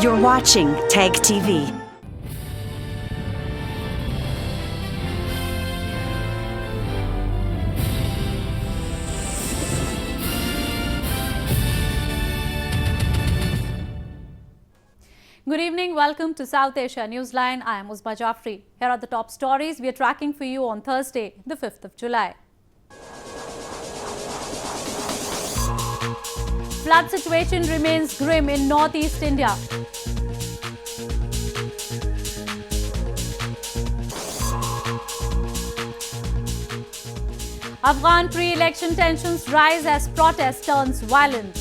You're watching TAG TV. Good evening. Welcome to South Asia Newsline. I am Uzma Jaffrey. Here are the top stories we are tracking for you on Thursday, the 5th of July. Flood situation remains grim in northeast India. Afghan pre-election tensions rise as protest turns violent.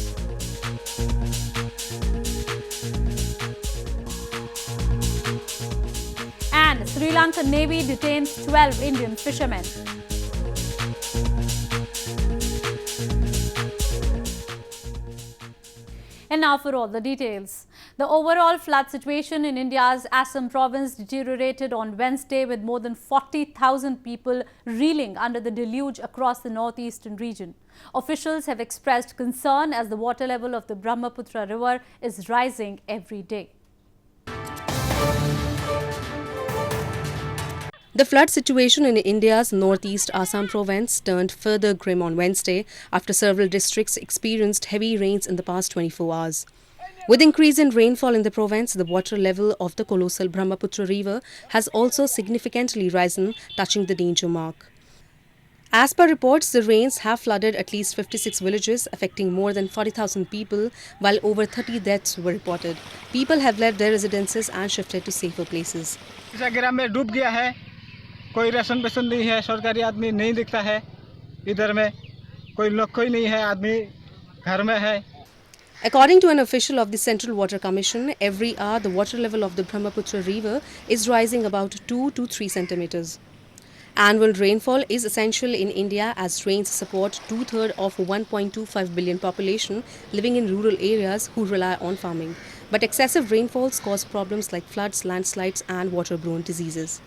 And Sri Lankan Navy detains 12 Indian fishermen. And now for all the details. The overall flood situation in India's Assam province deteriorated on Wednesday, with more than 40,000 people reeling under the deluge across the northeastern region. Officials have expressed concern as the water level of the Brahmaputra river is rising every day. The flood situation in India's northeast Assam province turned further grim on Wednesday after several districts experienced heavy rains in the past 24 hours. With increase in rainfall in the province, the water level of the colossal Brahmaputra river has also significantly risen, touching the danger mark. As per reports, the rains have flooded at least 56 villages, affecting more than 40,000 people, while over 30 deaths were reported. People have left their residences and shifted to safer places. कोई ration बेसन नहीं है, सरकारी आदमी नहीं दिखता है, इधर में कोई नहीं है, आदमी घर में है. According to an official of the Central Water Commission, every hour the water level of the Brahmaputra river is rising about 2 to 3 centimeters. Annual rainfall is essential in India as rains support two-thirds of 1.25 billion population living in rural areas who rely on farming. But excessive rainfalls cause problems like floods, landslides and waterborne diseases.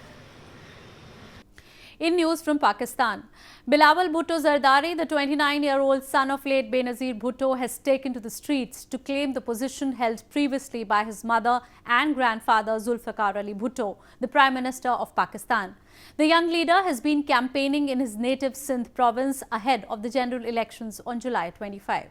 In news from Pakistan, Bilawal Bhutto Zardari, the 29-year-old son of late Benazir Bhutto, has taken to the streets to claim the position held previously by his mother and grandfather Zulfikar Ali Bhutto, the Prime Minister of Pakistan. The young leader has been campaigning in his native Sindh province ahead of the general elections on July 25.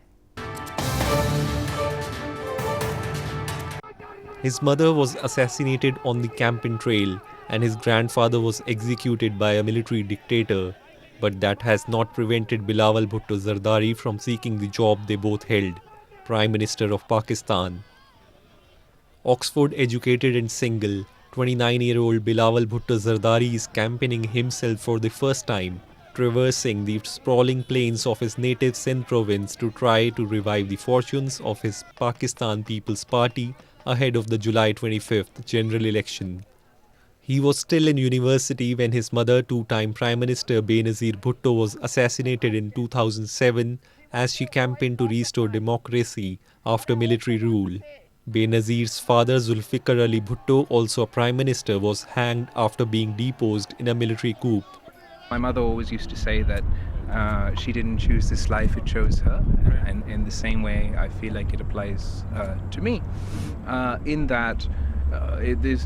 His mother was assassinated on the campaign trail, and his grandfather was executed by a military dictator. But that has not prevented Bilawal Bhutto Zardari from seeking the job they both held, Prime Minister of Pakistan. Oxford educated and single, 29-year-old Bilawal Bhutto Zardari is campaigning himself for the first time, traversing the sprawling plains of his native Sindh province to try to revive the fortunes of his Pakistan People's Party ahead of the July 25th general election. He was still in university when his mother, two-time Prime Minister Benazir Bhutto, was assassinated in 2007 as she campaigned to restore democracy after military rule. Benazir's father, Zulfikar Ali Bhutto, also a Prime Minister, was hanged after being deposed in a military coup. My mother always used to say that she didn't choose this life, it chose her. And in the same way, I feel like it applies to me. In that there's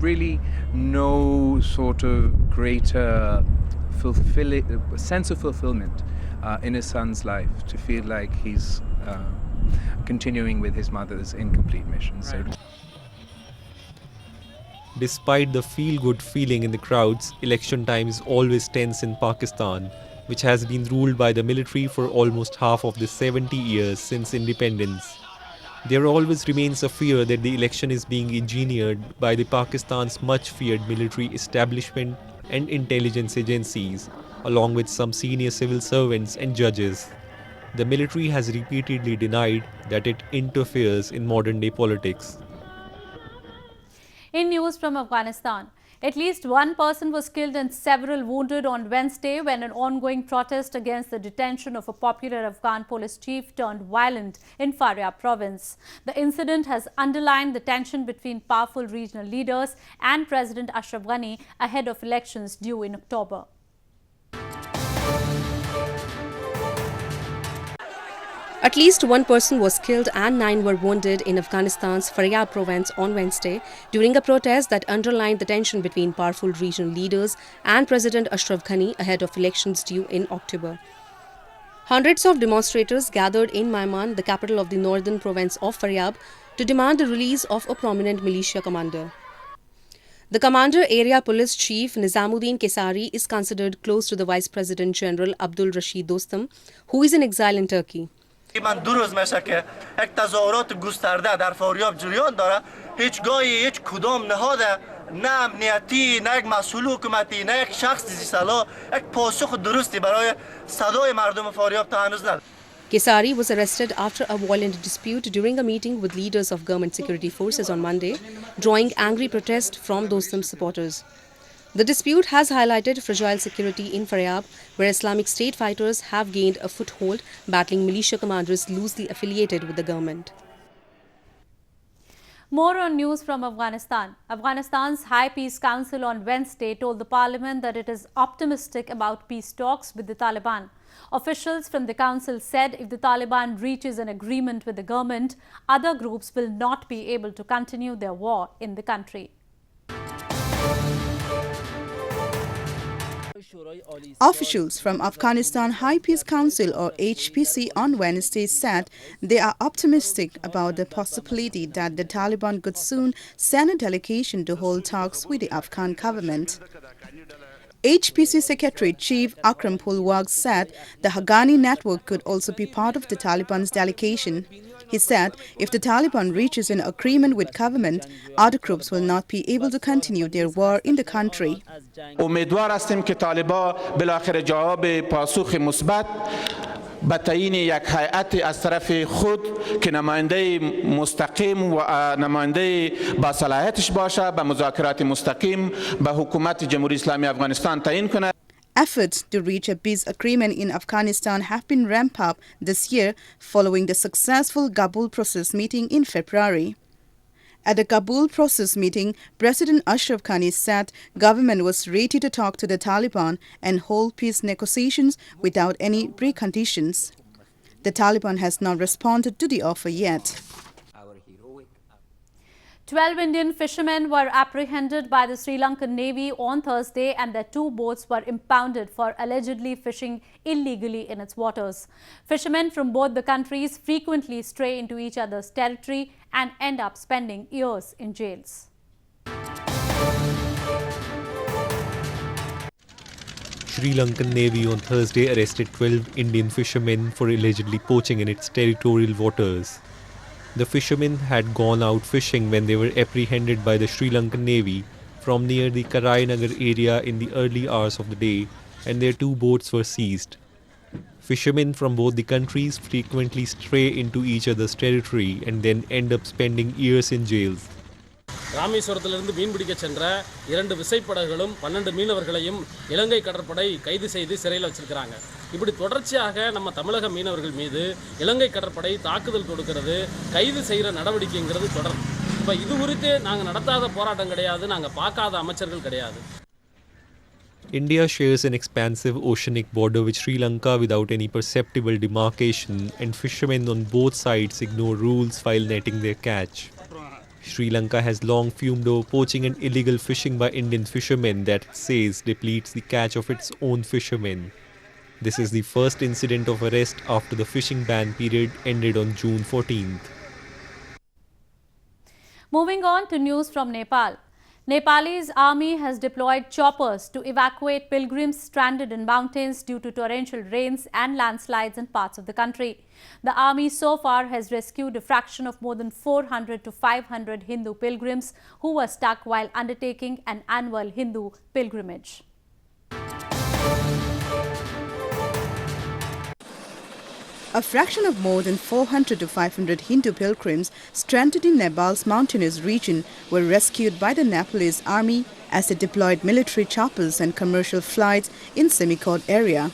really no sort of greater sense of fulfillment in a son's life to feel like he's continuing with his mother's incomplete mission. So, despite the feel-good feeling in the crowds, election time is always tense in Pakistan, which has been ruled by the military for almost half of the 70 years since independence. There always remains a fear that the election is being engineered by the Pakistan's much-feared military establishment and intelligence agencies, along with some senior civil servants and judges. The military has repeatedly denied that it interferes in modern-day politics. In news from Afghanistan, at least one person was killed and several wounded on Wednesday when an ongoing protest against the detention of a popular Afghan police chief turned violent in Faryab province. The incident has underlined the tension between powerful regional leaders and President Ashraf Ghani ahead of elections due in October. At least one person was killed and 9 were wounded in Afghanistan's Faryab province on Wednesday during a protest that underlined the tension between powerful regional leaders and President Ashraf Ghani ahead of elections due in October. Hundreds of demonstrators gathered in Maiman, the capital of the northern province of Faryab, to demand the release of a prominent militia commander. The commander, Area Police Chief Nizamuddin Kesari, is considered close to the Vice President General Abdul Rashid Dostum, who is in exile in Turkey. من 2 روز میشه که یک تظاهرات گسترده در فاریاب جریان داره هیچ کدام نهاد نه امنیتی نه یک مسئول حکومتی نه یک شخص زیرسلا یک پاسخ درستی برای صدای مردم فاریاب تا هنوز نداره. Kesari was arrested after a violent dispute during a meeting with leaders of government security forces on Monday, drawing angry protest from Dostum supporters. The dispute has highlighted fragile security in Faryab, where Islamic State fighters have gained a foothold, battling militia commanders loosely affiliated with the government. More on news from Afghanistan. Afghanistan's High Peace Council on Wednesday told the parliament that it is optimistic about peace talks with the Taliban. Officials from the council said if the Taliban reaches an agreement with the government, other groups will not be able to continue their war in the country. Officials from Afghanistan High Peace Council or HPC on Wednesday said they are optimistic about the possibility that the Taliban could soon send a delegation to hold talks with the Afghan government. HPC Secretary Chief Akram Pulwag said the Haqqani network could also be part of the Taliban's delegation. He said if the Taliban reaches an agreement with government, other groups will not be able to continue their war in the country. امیدوار هستیم که طالبان بالاخره جواب پاسخ مثبت به تعیین یک هیئت از طرف خود که نماینده مستقیم و نماینده با صلاحیتش باشه به مذاکرات مستقیم به حکومت جمهوری اسلامی افغانستان تعیین کنه. Efforts to reach a peace agreement in Afghanistan have been ramped up this year following the successful Kabul process meeting in February. At the Kabul process meeting, President Ashraf Ghani said government was ready to talk to the Taliban and hold peace negotiations without any preconditions. The Taliban has not responded to the offer yet. 12 Indian fishermen were apprehended by the Sri Lankan Navy on Thursday and their 2 boats were impounded for allegedly fishing illegally in its waters. Fishermen from both the countries frequently stray into each other's territory and end up spending years in jails. Sri Lankan Navy on Thursday arrested 12 Indian fishermen for allegedly poaching in its territorial waters. The fishermen had gone out fishing when they were apprehended by the Sri Lankan Navy from near the Karainagar area in the early hours of the day, and their 2 boats were seized. Fishermen from both the countries frequently stray into each other's territory and then end up spending years in jails. ராமேஸ்வரத்திலிருந்து மீன்பிடிக்க சென்ற 2 விசைப்படகுகளும் 12 மீனவர்களையும் இலங்கை கடற்படை கைது செய்து சிறையில் வச்சிருக்காங்க. இப்படி தொடர்ச்சியாக நம்ம தமிழக மீனவர்கள் மீது இலங்கை கடற்படை தாக்குதல் கொடுக்கிறது, கைது செய்யற நடவடிக்கைங்கிறது தொடரும். இப்ப இது குறித்து நாங்க நடத்தாத போராட்டம் கிடையாது, நாங்க பார்க்காத அமைச்சர்கள் கிடையாது. India shares an expansive oceanic border with Sri Lanka without any perceptible demarcation, and fishermen on both sides ignore rules while netting their catch. Sri Lanka has long fumed over poaching and illegal fishing by Indian fishermen that it says depletes the catch of its own fishermen. This is the first incident of arrest after the fishing ban period ended on June 14th. Moving on to news from Nepal. Nepalese army has deployed choppers to evacuate pilgrims stranded in mountains due to torrential rains and landslides in parts of the country. The army so far has rescued a fraction of more than 400 to 500 Hindu pilgrims who were stuck while undertaking an annual Hindu pilgrimage. A fraction of more than 400 to 500 Hindu pilgrims stranded in Nepal's mountainous region were rescued by the Nepalese army as they deployed military choppers and commercial flights in Simikot area.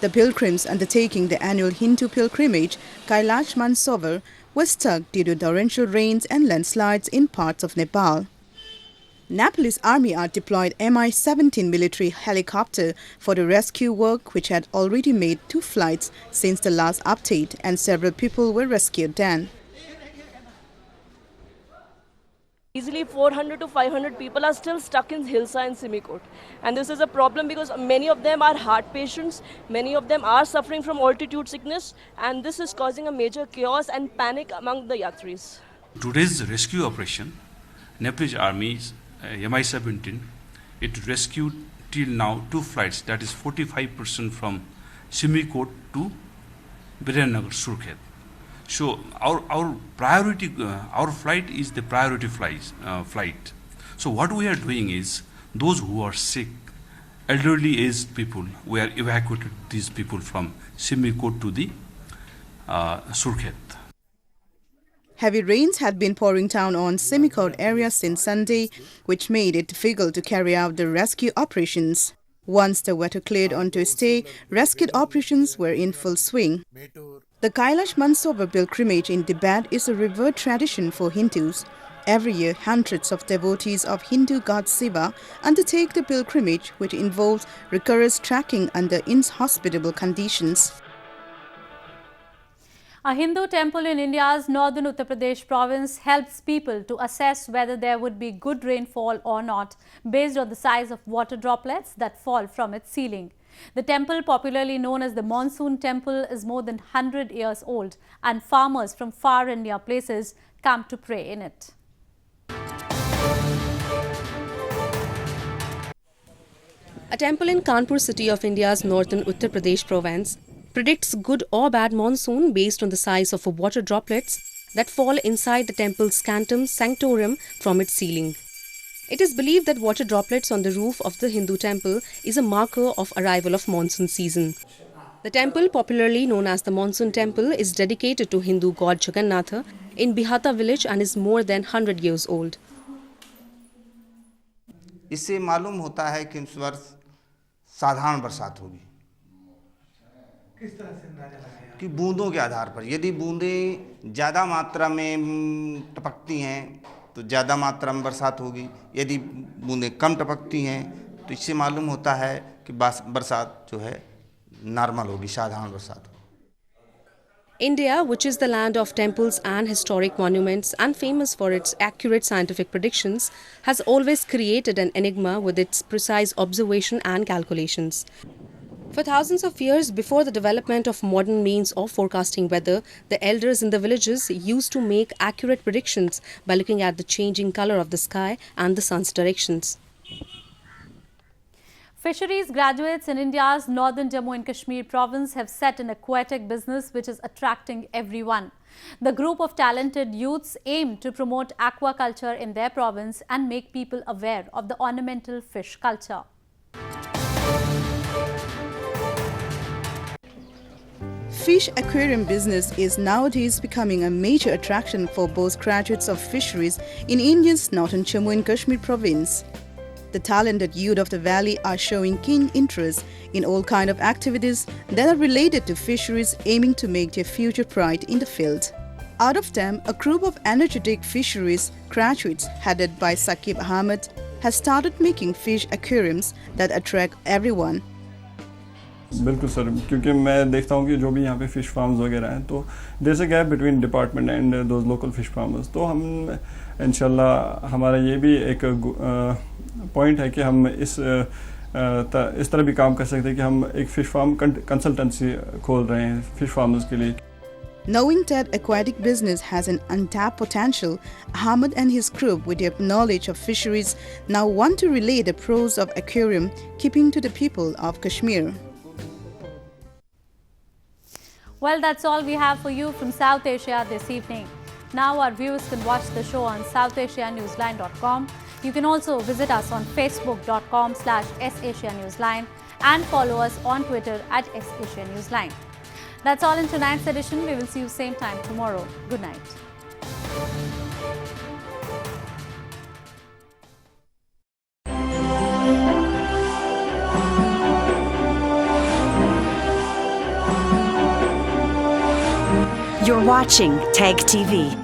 The pilgrims undertaking the annual Hindu pilgrimage, Kailash Mansarovar, were stuck due to torrential rains and landslides in parts of Nepal. Nepalese army are deployed Mi-17 military helicopter for the rescue work, which had already made 2 flights since the last update, and several people were rescued then. Easily 400 to 500 people are still stuck in Hilsa and Simikot. And this is a problem because many of them are heart patients, many of them are suffering from altitude sickness, and this is causing a major chaos and panic among the Yatris. Today's rescue operation, Nepalese Army's Mi-17, it rescued till now 2 flights, that is 45% from Simikot to Birennagar, Surkhet. So our priority, our flight is the priority flight. So what we are doing is, those who are sick, elderly aged people, we are evacuated these people from Simikot to the Surkhet. Heavy rains had been pouring down on Simikot area since Sunday, which made it difficult to carry out the rescue operations. Once the weather cleared on Tuesday, rescue operations were in full swing. The Kailash Mansarovar pilgrimage in Tibet is a revered tradition for Hindus. Every year, hundreds of devotees of Hindu god Shiva undertake the pilgrimage, which involves rigorous trekking under inhospitable conditions. A Hindu temple in India's northern Uttar Pradesh province helps people to assess whether there would be good rainfall or not based on the size of water droplets that fall from its ceiling. The temple, popularly known as the Monsoon Temple, is more than 100 years old, and farmers from far and near places come to pray in it. A temple in Kanpur city of India's northern Uttar Pradesh province predicts good or bad monsoon based on the size of water droplets that fall inside the temple's sanctorum from its ceiling. It is believed that water droplets on the roof of the Hindu temple is a marker of arrival of monsoon season. The temple, popularly known as the Monsoon Temple, is dedicated to Hindu god Jagannatha in Bihata village and is more than 100 years old. इससे मालूम होता है कि इस वर्ष साधारण बरसात होगी। किस तरह से अंदाजा लगाया? कि बूंदों के आधार पर, यदि बूंदें ज़्यादा मात्रा में टपकती हैं तो ज़्यादा मात्रा में बरसात होगी, यदि बूंदें कम टपकती हैं तो इससे मालूम होता है कि बरसात जो है नॉर्मल होगी, साधारण बरसात होगी। India, which is the land of temples and historic monuments and famous for its accurate scientific predictions, has always created an enigma with its precise observation and calculations. For thousands of years before the development of modern means of forecasting weather, the elders in the villages used to make accurate predictions by looking at the changing color of the sky and the sun's directions. Fisheries graduates in India's northern Jammu and Kashmir province have set an aquatic business which is attracting everyone. The group of talented youths aim to promote aquaculture in their province and make people aware of the ornamental fish culture. Fish aquarium business is nowadays becoming a major attraction for both graduates of fisheries in India's northern Jammu and Kashmir province. The talented youth of the valley are showing keen interest in all kinds of activities that are related to fisheries, aiming to make their future bright in the field. Out of them, a group of energetic fisheries graduates headed by Saqib Ahmed has started making fish aquariums that attract everyone. बिल्कुल sir, क्योंकि मैं देखता हूँ कि जो भी यहाँ पे फ़िश फार्म्स वगैरह हैं तो there is a gap between department and those local fish farmers, तो हम इंशाल्लाह हमारा ये भी एक पॉइंट है कि हम इस तरह भी काम कर सकते हैं कि हम एक फ़िश फार्म कंसल्टेंसी खोल रहे हैं फ़िश फार्मर्स के लिए. Knowing that aquatic business has an untapped potential, Ahmed and his group, with their knowledge of fisheries, now want to relay the pros of aquarium keeping to the people of Kashmir. Well, that's all we have for you from South Asia this evening. Now our viewers can watch the show on southasianewsline.com. You can also visit us on facebook.com/SAsiaNewsline and follow us on Twitter @SAsiaNewsline. That's all in tonight's edition. We will see you same time tomorrow. Good night. You're watching TAG TV.